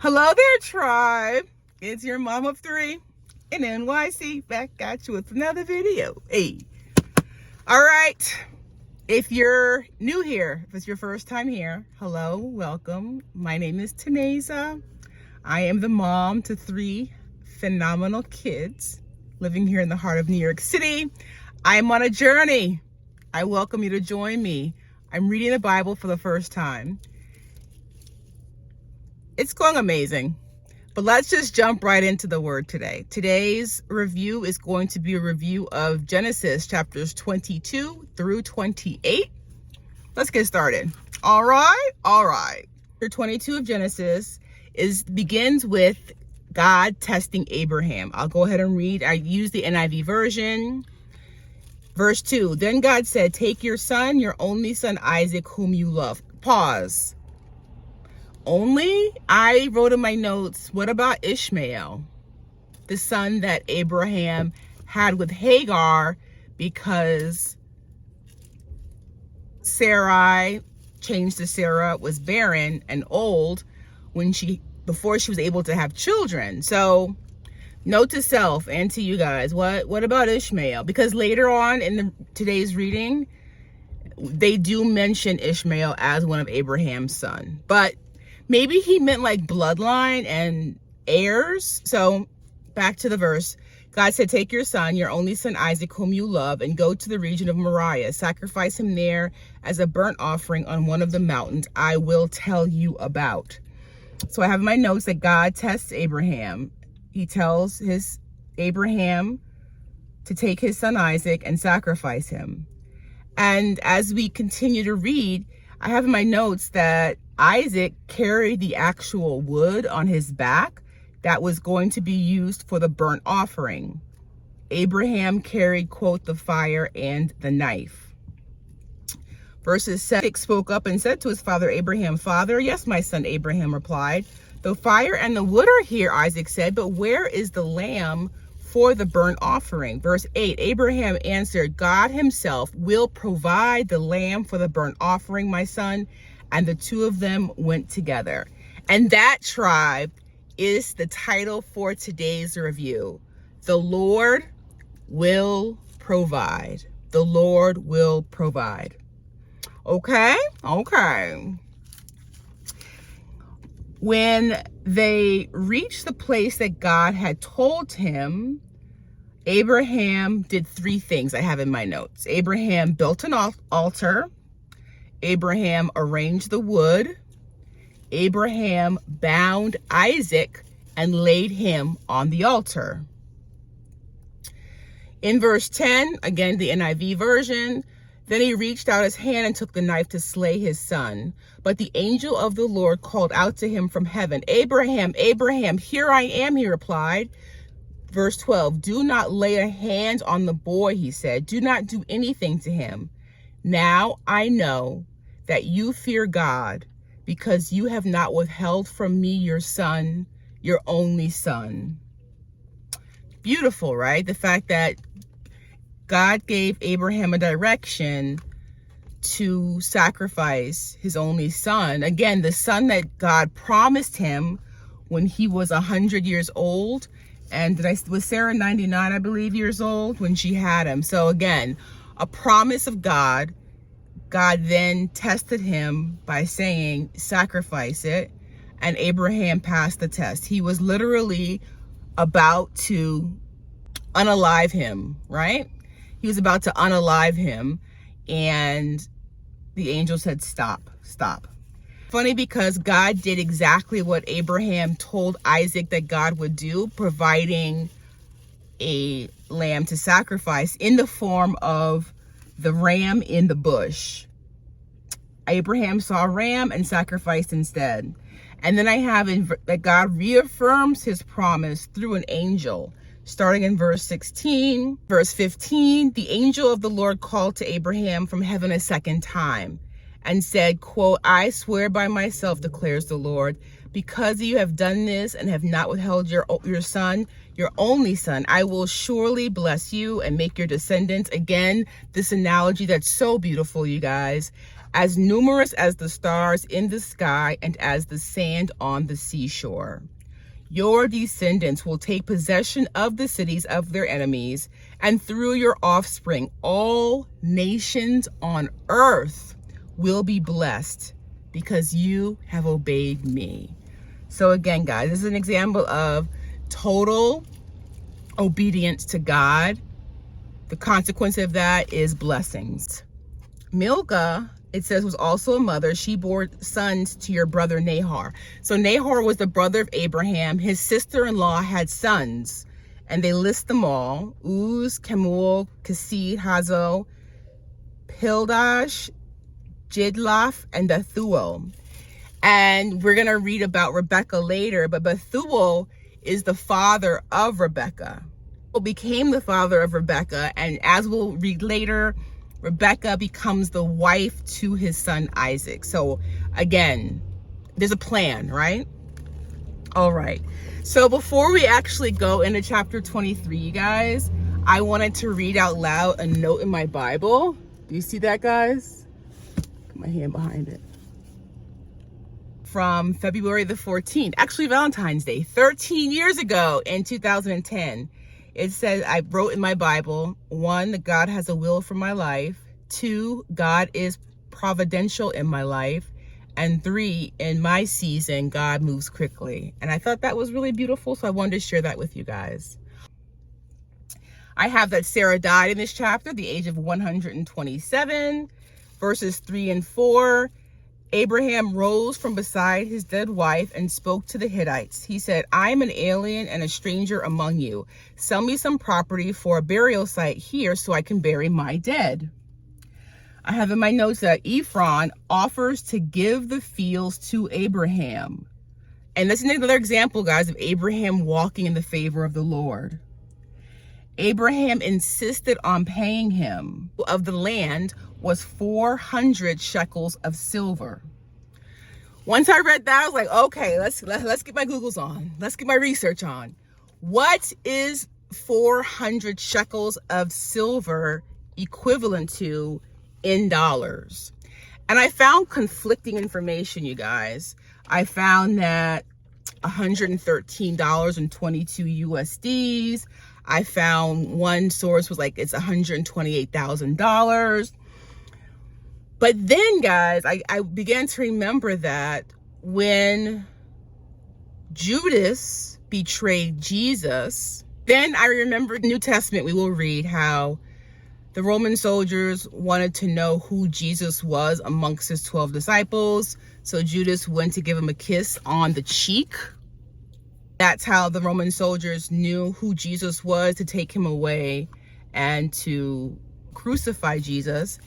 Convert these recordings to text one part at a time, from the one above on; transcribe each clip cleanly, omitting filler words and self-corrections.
Hello there, tribe. It's your mom of three in NYC back at you with another video. Hey. All right. If you're new here, if it's your first time here, hello, welcome. My name is Teneza. I am the mom to three phenomenal kids living here in the heart of New York City. I am on a journey. I welcome you to join me. I'm reading the Bible for the first time. It's going amazing, but let's just jump right into the word today. Today's review is going to be a review of Genesis chapters 22 through 28. Let's get started. All right. Chapter 22 of Genesis begins with God testing Abraham. I'll go ahead and read. I use the NIV version. Verse 2, then God said, take your son, your only son Isaac, whom you love. Pause. Only? I wrote in my notes, what about Ishmael, the son that Abraham had with Hagar because Sarai, changed to Sarah, was barren and old before she was able to have children. So note to self and to you guys, what about Ishmael? Because later on in today's reading, they do mention Ishmael as one of Abraham's sons, but maybe he meant like bloodline and heirs. So back to the verse. God said, take your son, your only son Isaac, whom you love, and go to the region of Moriah. Sacrifice him there as a burnt offering on one of the mountains I will tell you about. So I have in my notes that God tests Abraham. He tells Abraham to take his son Isaac and sacrifice him. And as we continue to read, I have in my notes that Isaac carried the actual wood on his back that was going to be used for the burnt offering. Abraham carried, quote, the fire and the knife. Verses 6 spoke up and said to his father Abraham, Father, yes, my son, Abraham replied. The fire and the wood are here, Isaac said, but where is the lamb for the burnt offering? Verse 8, Abraham answered, God himself will provide the lamb for the burnt offering, my son. And the two of them went together. And that, tribe, is the title for today's review. The Lord will provide. The Lord will provide. Okay. When they reached the place that God had told him, Abraham did three things I have in my notes. Abraham built an altar. Abraham arranged the wood. Abraham bound Isaac and laid him on the altar. In verse 10, again, the NIV version, then he reached out his hand and took the knife to slay his son. But the angel of the Lord called out to him from heaven, Abraham, Abraham, here I am, he replied. Verse 12, do not lay a hand on the boy, he said. Do not do anything to him. Now I know that you fear God because you have not withheld from me your son, your only son. Beautiful, right? The fact that God gave Abraham a direction to sacrifice his only son. Again, the son that God promised him when he was 100 years old. And was Sarah 99, I believe, years old when she had him? So again, a promise of God. God then tested him by saying, sacrifice it. And Abraham passed the test. He was literally about to unalive him, right? He was about to unalive him. And the angel said, stop. Funny because God did exactly what Abraham told Isaac that God would do, providing a lamb to sacrifice in the form of the ram in the bush. Abraham saw a ram and sacrificed instead. And then I have that God reaffirms his promise through an angel. Starting in verse 16, verse 15, the angel of the Lord called to Abraham from heaven a second time and said, quote, I swear by myself, declares the Lord, because you have done this and have not withheld your son, your only son, I will surely bless you and make your descendants. Again, this analogy that's so beautiful, you guys, as numerous as the stars in the sky and as the sand on the seashore. Your descendants will take possession of the cities of their enemies, and through your offspring, all nations on earth will be blessed because you have obeyed me. So again, guys, this is an example of total obedience to God. The consequence of that is blessings. Milcah, it says, was also a mother. She bore sons to your brother Nahor. So Nahor was the brother of Abraham. His sister-in-law had sons, and they list them all: Uz, Kemuel, Kesid, Hazo, Pildash, Jidlaph, and Bethuel. And we're going to read about Rebecca later, but Bethuel is the father of Rebecca. Who became the father of Rebecca, and as we'll read later, Rebecca becomes the wife to his son Isaac. So again, there's a plan, right? All right. So before we actually go into chapter 23, you guys, I wanted to read out loud a note in my Bible. Do you see that, guys? Put my hand behind it. From February the 14th, actually Valentine's Day, 13 years ago in 2010. It says, I wrote in my Bible, 1, that God has a will for my life. 2, God is providential in my life. And 3, in my season, God moves quickly. And I thought that was really beautiful, so I wanted to share that with you guys. I have that Sarah died in this chapter, the age of 127, verses 3 and 4. Abraham rose from beside his dead wife and spoke to the Hittites. He said, I am an alien and a stranger among you. Sell me some property for a burial site here so I can bury my dead. I have in my notes that Ephron offers to give the fields to Abraham. And this is another example, guys, of Abraham walking in the favor of the Lord. Abraham insisted on paying him of the land was 400 shekels of silver. Once I read that, I was like, okay, let's get my Googles on. Let's get my research on. What is 400 shekels of silver equivalent to in dollars? And I found conflicting information, you guys. I found that $113.22 USDs. I found one source was like it's $128,000. But then, guys, I began to remember that when Judas betrayed Jesus, then I remembered the New Testament. We will read how the Roman soldiers wanted to know who Jesus was amongst his 12 disciples. So Judas went to give him a kiss on the cheek. That's how the Roman soldiers knew who Jesus was, to take him away and to crucify Jesus.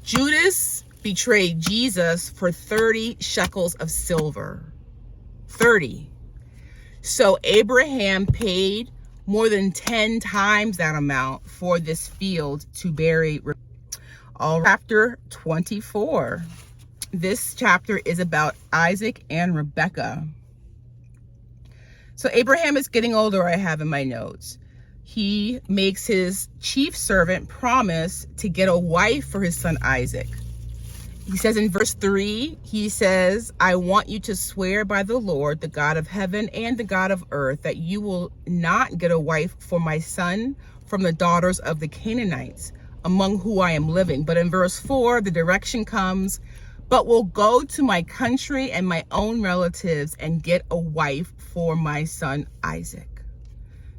Judas betrayed Jesus for 30 shekels of silver. 30. So Abraham paid more than 10 times that amount for this field to bury. All chapter 24. This chapter is about Isaac and Rebekah. So Abraham is getting older, I have in my notes. He makes his chief servant promise to get a wife for his son Isaac. He says in verse 3, he says, I want you to swear by the Lord, the God of heaven and the God of earth, that you will not get a wife for my son from the daughters of the Canaanites, among who I am living. But in verse 4, the direction comes, but will go to my country and my own relatives and get a wife for my son Isaac.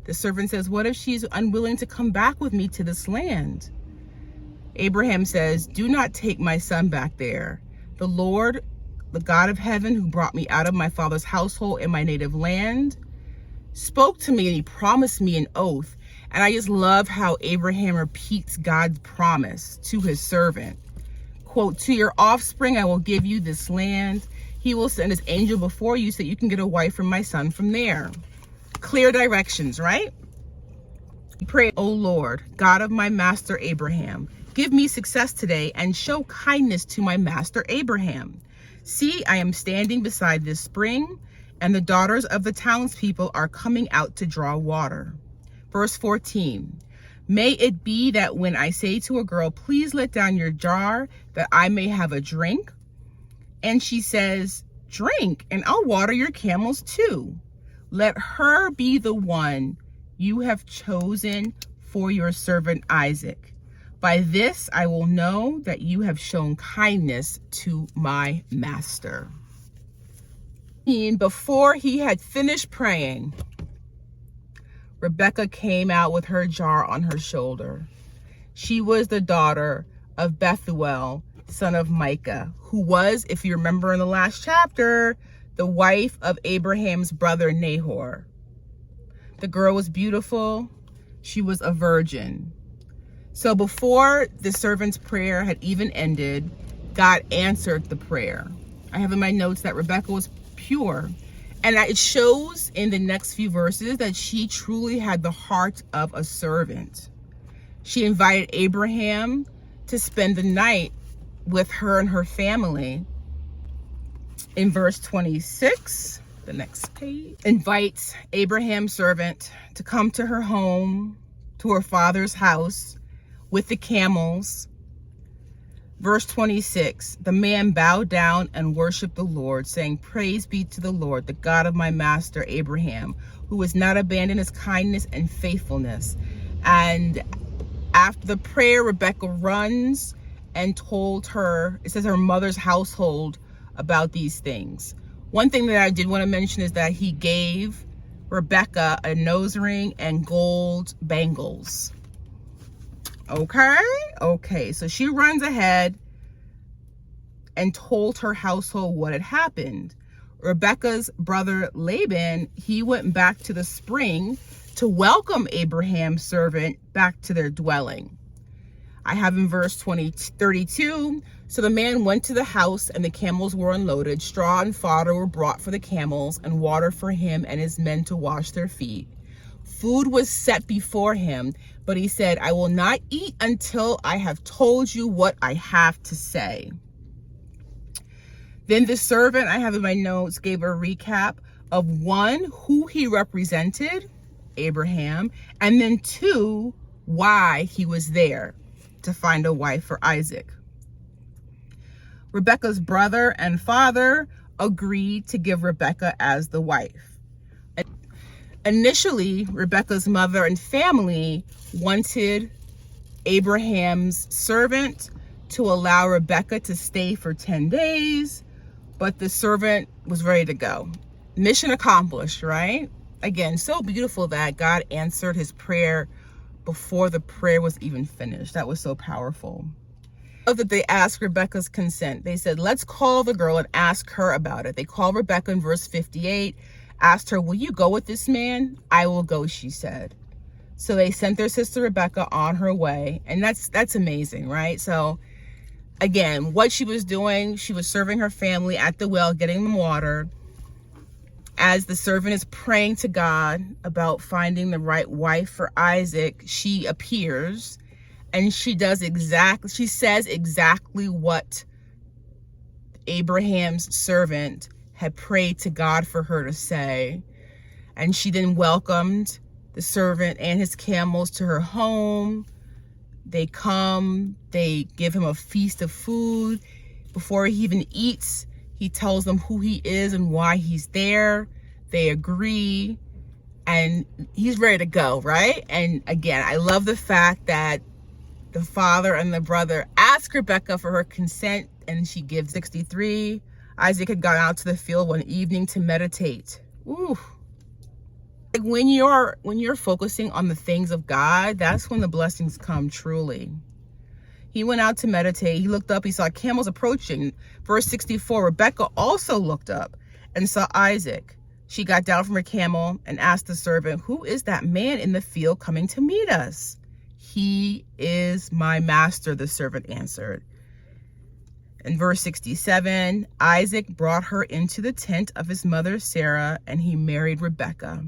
The servant says, what if she's unwilling to come back with me to this land? Abraham says, do not take my son back there. The Lord, the God of heaven, who brought me out of my father's household in my native land, spoke to me and he promised me an oath. And I just love how Abraham repeats God's promise to his servant. Quote, to your offspring, I will give you this land. He will send his angel before you so you can get a wife for my son from there. Clear directions, right? Pray, O Lord, God of my master Abraham, give me success today and show kindness to my master Abraham. See, I am standing beside this spring, and the daughters of the townspeople are coming out to draw water. Verse 14, May it be that when I say to a girl, please let down your jar that I may have a drink, and she says, drink, and I'll water your camels too. Let her be the one you have chosen for your servant Isaac. By this I will know that you have shown kindness to my master. And before he had finished praying, Rebekah came out with her jar on her shoulder. She was the daughter of Bethuel, son of Micah, who was, if you remember in the last chapter, the wife of Abraham's brother Nahor. The girl was beautiful. She was a virgin. So before the servant's prayer had even ended, God answered the prayer. I have in my notes that Rebekah was pure. And it shows in the next few verses that she truly had the heart of a servant. She invited Abraham to spend the night with her and her family. In verse 26, the next page, invites Abraham's servant to come to her home, to her father's house with the camels. Verse 26, the man bowed down and worshiped the Lord, saying, praise be to the Lord, the God of my master Abraham, who has not abandoned his kindness and faithfulness. And after the prayer, Rebekah runs and told her, it says her mother's household, about these things. One thing that I did want to mention is that he gave Rebekah a nose ring and gold bangles. Okay, so she runs ahead and told her household what had happened. Rebekah's brother Laban, he went back to the spring to welcome Abraham's servant back to their dwelling. I have in verse 32, so the man went to the house and the camels were unloaded. Straw and fodder were brought for the camels and water for him and his men to wash their feet. Food was set before him, but he said, I will not eat until I have told you what I have to say. Then the servant, I have in my notes, gave a recap of one, who he represented, Abraham, and then two, why he was there, to find a wife for Isaac. Rebekah's brother and father agreed to give Rebekah as the wife. Initially, Rebekah's mother and family wanted Abraham's servant to allow Rebekah to stay for 10 days, but the servant was ready to go. Mission accomplished, right? Again, so beautiful that God answered his prayer before the prayer was even finished. That was so powerful. I love that they asked Rebekah's consent. They said, let's call the girl and ask her about it. They called Rebekah in verse 58, asked her, will you go with this man? I will go, she said. So they sent their sister Rebekah on her way. And that's amazing, right? So again, what she was doing, she was serving her family at the well, getting them water. As the servant is praying to God about finding the right wife for Isaac, she appears and she says exactly what Abraham's servant had prayed to God for her to say. And she then welcomed the servant and his camels to her home. They come, they give him a feast of food. Before he even eats, he tells them who he is and why he's there. They agree and he's ready to go, right? And again, I love the fact that the father and the brother ask Rebekah for her consent and she gives. 63. Isaac had gone out to the field one evening to meditate. Ooh. Like when you're focusing on the things of God, that's when the blessings come truly. He went out to meditate. He looked up, he saw camels approaching. Verse 64, Rebekah also looked up and saw Isaac. She got down from her camel and asked the servant, who is that man in the field coming to meet us? He is my master, the servant answered. In verse 67, Isaac brought her into the tent of his mother Sarah, and he married Rebekah.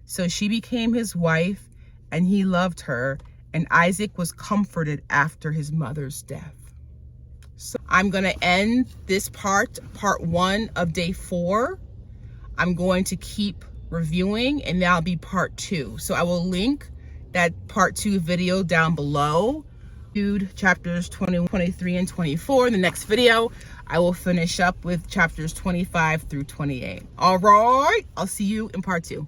So she became his wife, and he loved her, and Isaac was comforted after his mother's death. So I'm going to end this part 1 of day 4. I'm going to keep reviewing, and that'll be part 2. So I will link that part 2 video down below. Chapters 20, 23, and 24. In the next video, I will finish up with chapters 25 through 28. All right, I'll see you in part 2.